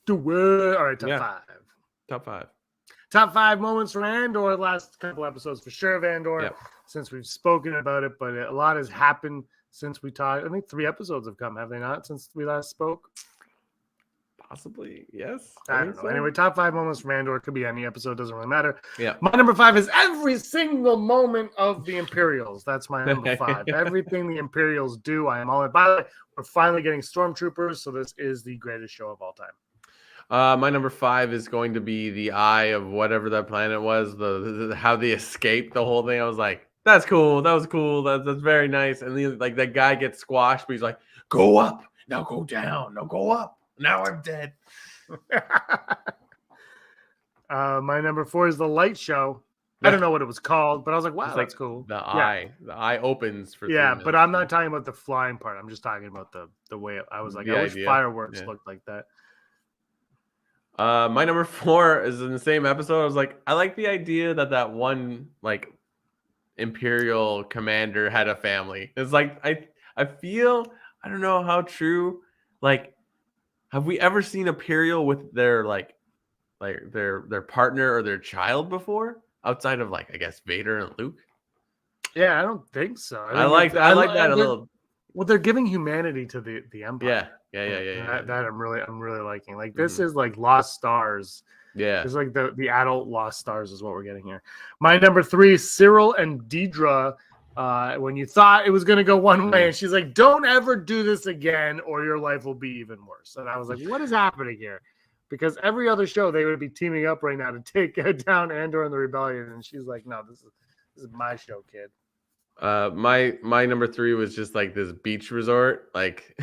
Speaker 4: Do it. All right, top 5. Top 5 moments from Andor. Last couple episodes for sure of Andor, since we've spoken about it, but a lot has happened since we talked. I think 3 episodes have come, have they not, since we last spoke?
Speaker 3: Possibly, yes.
Speaker 4: I don't know. So. Anyway, top 5 moments from Andor. It could be any episode, doesn't really matter.
Speaker 3: Yeah.
Speaker 4: My number 5 is every single moment of the Imperials. That's my number 5. Everything the Imperials do, I am all in. By the way, we're finally getting Stormtroopers, so this is the greatest show of all time.
Speaker 3: My number 5 is going to be the eye of whatever that planet was. The how they escaped the whole thing. I was like, that's cool. That was cool. That's very nice. And then, like, that guy gets squashed, but he's like, go up, now go down, now go up. Now I'm dead.
Speaker 4: My number 4 is the light show. I don't know what it was called, but I was like, wow, that's cool.
Speaker 3: The eye. The eye opens for 3 minutes.
Speaker 4: But I'm not talking about the flying part. I'm just talking about the way I was like, I wish fireworks looked like that.
Speaker 3: My number 4 is in the same episode. I was like, I like the idea that one like Imperial commander had a family. It's like I feel, I don't know how true, like, have we ever seen Imperial with their like their partner or their child before, outside of like I guess Vader and Luke?
Speaker 4: Yeah, I don't think so.
Speaker 3: I like that a little.
Speaker 4: Well, they're giving humanity to the Empire.
Speaker 3: Yeah, Yeah.
Speaker 4: That I'm really liking. Like this is like Lost Stars.
Speaker 3: Yeah.
Speaker 4: It's like the adult Lost Stars is what we're getting here. My number 3, Cyril and Deidre. When you thought it was going to go one way, and she's like, "Don't ever do this again, or your life will be even worse." And I was like, "What is happening here?" Because every other show they would be teaming up right now to take down Andor and the Rebellion, and she's like, "No, this is my show, kid."
Speaker 3: My number 3 was just like this beach resort, like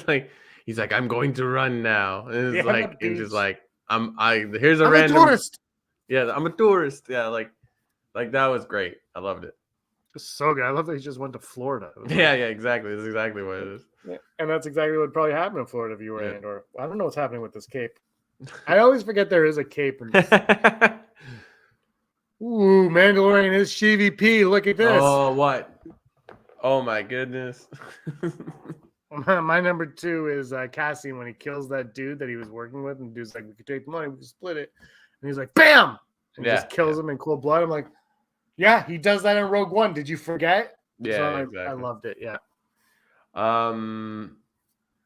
Speaker 3: like he's like, "I'm going to run now," and it's like it's just like here's a random
Speaker 4: tourist.
Speaker 3: Yeah, I'm a tourist. Yeah, like that was great. I loved it.
Speaker 4: It's so good. I love that he just went to Florida.
Speaker 3: Yeah, exactly. That's exactly what it is.
Speaker 4: Yeah. And that's exactly what would probably happen in Florida if you were Andor. I don't know what's happening with this cape. I always forget there is a cape in this. Ooh, Mandalorian is CVP. Look at this.
Speaker 3: Oh, what? Oh my goodness.
Speaker 4: My number 2 is Cassian when he kills that dude that he was working with, and the dude's like, "We could take the money, we could split it," and he's like, "Bam!" and just kills him in cold blood. I'm like, yeah, he does that in Rogue One. Did you forget?
Speaker 3: Yeah,
Speaker 4: so
Speaker 3: exactly.
Speaker 4: I loved it. Yeah.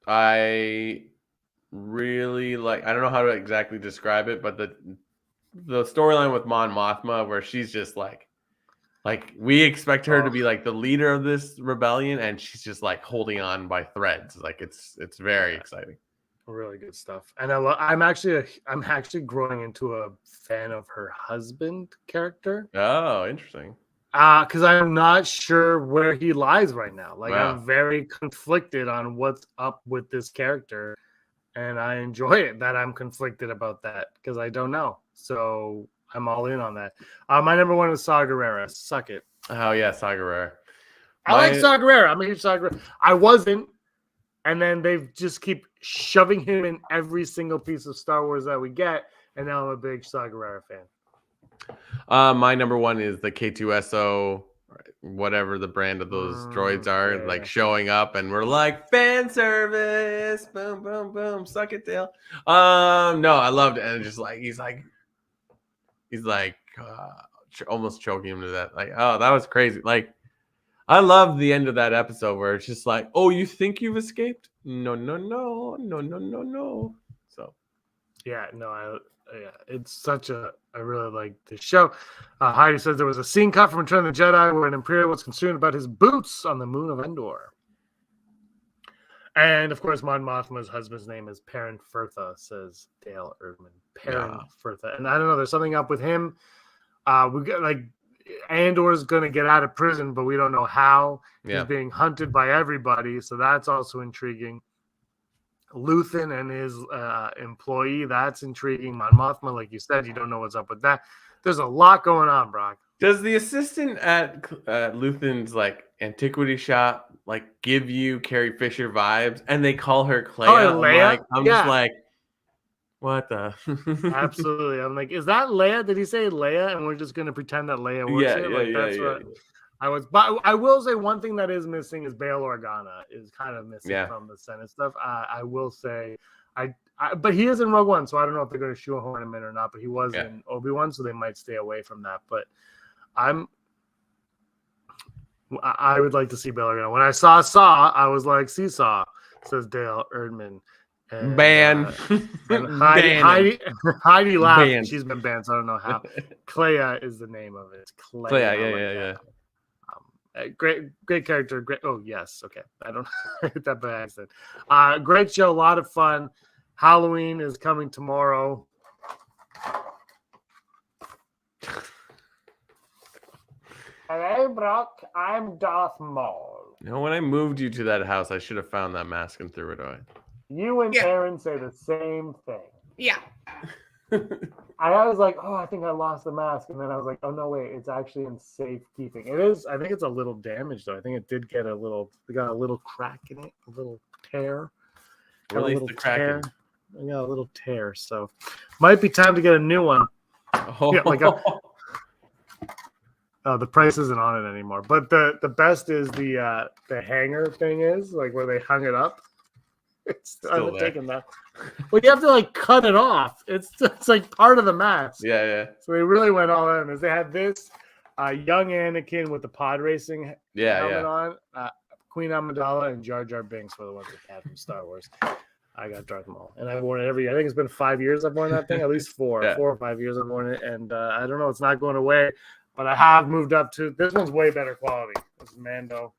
Speaker 3: I really like. I don't know how to exactly describe it, but the storyline with Mon Mothma, where she's just like we expect her to be like the leader of this rebellion, and she's just like holding on by threads. Like it's very exciting.
Speaker 4: Really good stuff. And I'm actually growing into a fan of her husband character.
Speaker 3: Oh, interesting.
Speaker 4: Because I'm not sure where he lies right now. Like
Speaker 3: Wow.
Speaker 4: I'm very conflicted on what's up with this character, and I enjoy it that I'm conflicted about that because I don't know. So I'm all in on that. My number 1 is Saw Gerrera. Suck it.
Speaker 3: Oh yeah, Saw Gerrera.
Speaker 4: I like Saw Gerrera. I'm a huge Saw Gerrera. I wasn't. And then they just keep shoving him in every single piece of Star Wars that we get. And now I'm a big Saw Gerrera fan.
Speaker 3: My number 1 is the K2SO, whatever the brand of those droids are, like showing up, and we're like, fan service, boom, boom, boom, suck it, Dale. No, I loved it, and just like he's like almost choking him to death. Like, oh, that was crazy. Like, I love the end of that episode where it's just like, oh, you think you've escaped? No. So,
Speaker 4: yeah, no, it's such I really like this show. Heidi says there was a scene cut from Return of the Jedi where an Imperial was concerned about his boots on the moon of Endor. And of course, Mon Mothma's husband's name is Perrin Firtha, says Dale Erdman. Perrin Firtha. And I don't know, there's something up with him. We got like Andor's gonna get out of prison, but we don't know how. He's being hunted by everybody, so that's also intriguing. Luthen and his employee, that's intriguing. Mon Mothma, like you said, you don't know what's up with that. There's a lot going on, Brock.
Speaker 3: Does the assistant at Luthen's like antiquity shop like give you Carrie Fisher vibes? And they call her Clea.
Speaker 4: Leia?
Speaker 3: I'm just like, what the?
Speaker 4: Absolutely. I'm like, is that Leia? Did he say Leia? And we're just gonna pretend that Leia works here? That's what I was. But I will say one thing that is missing is Bail Organa is kind of missing from the Senate stuff. I will say, but he is in Rogue One, so I don't know if they're going to shoehorn him in or not. But he was in Obi-Wan, so they might stay away from that. But I would like to see Bail Organa. When I saw I was like, Seesaw, says Dale Erdman. And,
Speaker 3: Ban.
Speaker 4: And Heidi laughed. Banned. She's been banned, so I don't know how. Clea is the name of it. Clea.
Speaker 3: Yeah.
Speaker 4: Great character. Great. Oh yes. Okay. I don't hit that by accident. Great show. A lot of fun. Halloween is coming tomorrow. Hello, Brock. I'm Darth Maul.
Speaker 3: You know, when I moved you to that house, I should have found that mask and threw it away.
Speaker 4: You and Aaron say the same thing.
Speaker 3: Yeah.
Speaker 4: I was like, oh, I think I lost the mask. And then I was like, oh, no, wait, it's actually in safekeeping. It is. I think it's a little damaged, though. I think it did get we got a little crack in it, a little tear.
Speaker 3: Release the crack.
Speaker 4: I got a little tear. So might be time to get a new one.
Speaker 3: Oh.
Speaker 4: Yeah, the price isn't on it anymore. But the best is the hanger thing is, like where they hung it up. It's still taking that. Well, you have to like cut it off. It's like part of the mask.
Speaker 3: Yeah.
Speaker 4: So they really went all in. As they had this young Anakin with the pod racing helmet on. Queen Amidala and Jar Jar Binks were the ones that had from Star Wars. I got Darth Maul, and I've worn it every. I think it's been 5 years I've worn that thing, at least 4 or 5 years I've worn it, and I don't know, it's not going away. But I have moved up to this one's way better quality. This is Mando.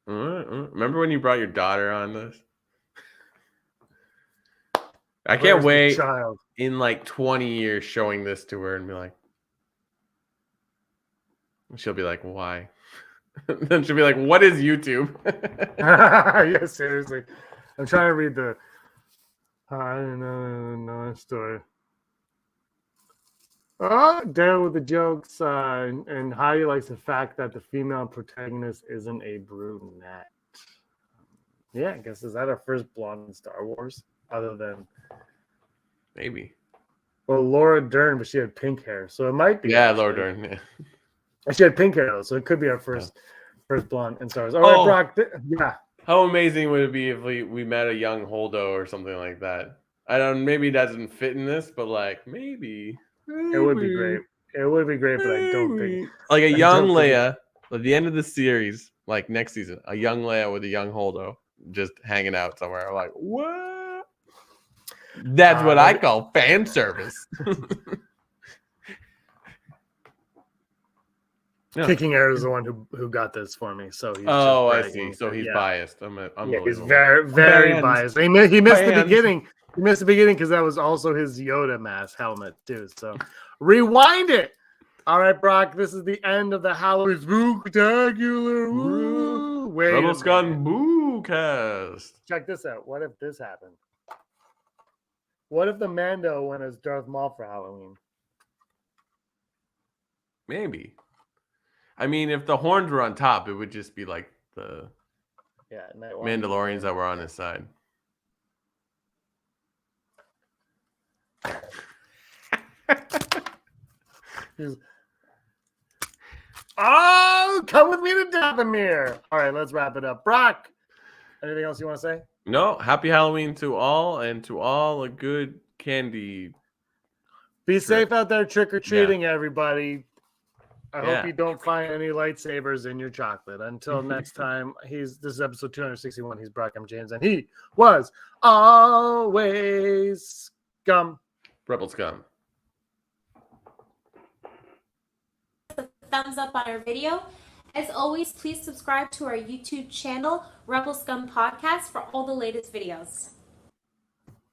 Speaker 3: Remember when you brought your daughter on this? I can't wait in like 20 years showing this to her and be like, she'll be like, why? Then she'll be like, what is YouTube?
Speaker 4: Yeah, seriously. I'm trying to read the I don't know story. Oh, Daryl with the jokes, and Heidi likes the fact that the female protagonist isn't a brunette. Yeah, I guess is that our first blonde in Star Wars? Other than
Speaker 3: maybe.
Speaker 4: Well, Laura Dern, but she had pink hair, so it might be.
Speaker 3: Yeah, Laura Dern. Yeah.
Speaker 4: She had pink hair though, so it could be our first blonde in Star Wars. All right, Brock. Yeah.
Speaker 3: How amazing would it be if we met a young Holdo or something like that? I don't. Maybe it doesn't fit in this, but like maybe.
Speaker 4: It would be great. It would be great, but I don't think
Speaker 3: like a young Leia at the end of the series, like next season, a young Leia with a young Holdo just hanging out somewhere. I'm like, what? That's what I call fan service.
Speaker 4: Kicking Air is the one who got this for me. So he's
Speaker 3: I see. So he's biased.
Speaker 4: He's very, very biased. He missed the beginning. He missed the beginning because that was also his Yoda mask helmet too. So rewind it. All right, Brock. This is the end of the Halloween Spooktacular.
Speaker 3: Rebel Scum Boocast.
Speaker 4: Check this out. What if this happened? What if the Mando went as Darth Maul for Halloween?
Speaker 3: Maybe. I mean, if the horns were on top, it would just be like the Mandalorians that were on his side.
Speaker 4: Come with me to Dathomir. All right, let's wrap it up. Brock, anything else you want to say?
Speaker 3: No. Happy Halloween to all, and to all a good candy.
Speaker 4: Be safe out there trick-or-treating, everybody. I hope you don't find any lightsabers in your chocolate. Until next time, this is episode 261. He's Brock, I'm James, and he was always Scum.
Speaker 3: Rebel Scum.
Speaker 1: Thumbs up on our video. As always, please subscribe to our YouTube channel, Rebel Scum Podcast, for all the latest videos.